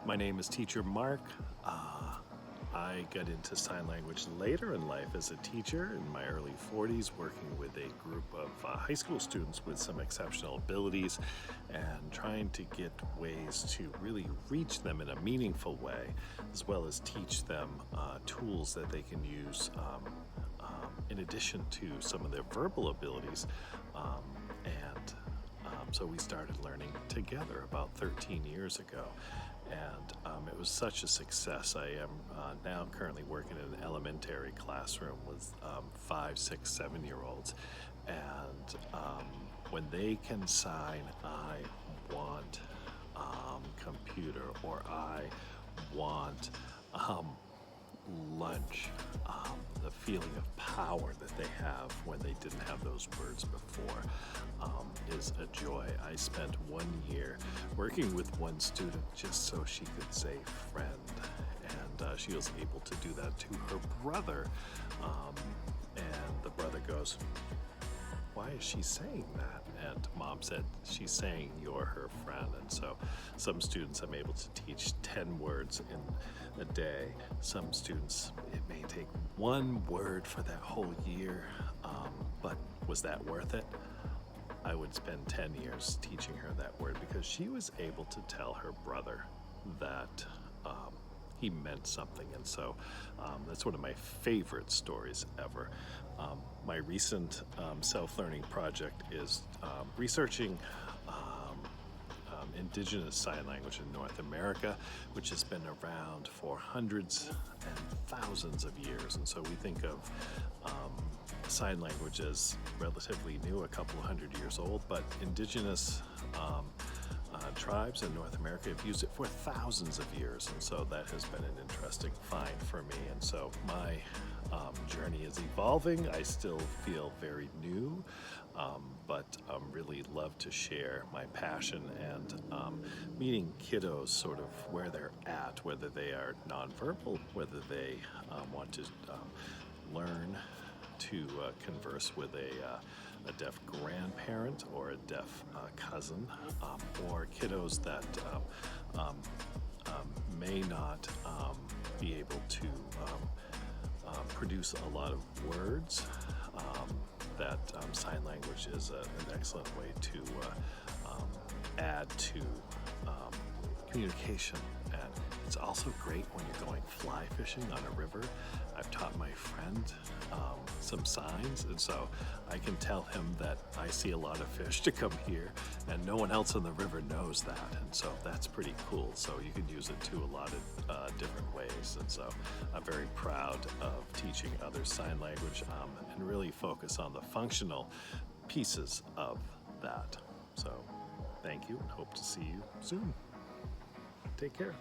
My name is Teacher Mark. I got into sign language later in life as a teacher in my early 40s, working with a group of high school students with some exceptional abilities and trying to get ways to really reach them in a meaningful way, as well as teach them tools that they can use in addition to some of their verbal abilities. So we started learning together about 13 years ago. And it was such a success. I am now currently working in an elementary classroom with 5, 6, 7-year-olds. And when they can sign, I want computer, or I want lunch, the feeling of power that they have when they didn't have those words before is a joy. I spent 1 year working with one student just so she could say friend, and she was able to do that to her brother, and the brother goes, "Why is she saying that?" And mom said, "She's saying you're her friend." And so some students I'm able to teach 10 words in a day. Some students, it may take 1 word for that whole year, but was that worth it? I would spend 10 years teaching her that word because she was able to tell her brother that he meant something. And so that's one of my favorite stories ever. My recent self-learning project is researching indigenous sign language in North America, which has been around for hundreds and thousands of years. And so we think of sign language as relatively new, a couple of hundred years old, but indigenous tribes in North America have used it for thousands of years, and so that has been an interesting find for me. And so my journey is evolving. I still feel very new, but really love to share my passion and meeting kiddos sort of where they're at, whether they are nonverbal, whether they want to learn to converse with a deaf grandparent or a deaf cousin, or kiddos that may not be able to produce a lot of words. That sign language is an excellent way to add to communication. And it's also great when you're going fly fishing on a river. I've taught my friend some signs, and so I can tell him that I see a lot of fish to come here, and no one else on the river knows that, and so that's pretty cool. So you can use it to a lot of different ways, and so I'm very proud of teaching others sign language and really focus on the functional pieces of that. So thank you, and hope to see you soon. Take care.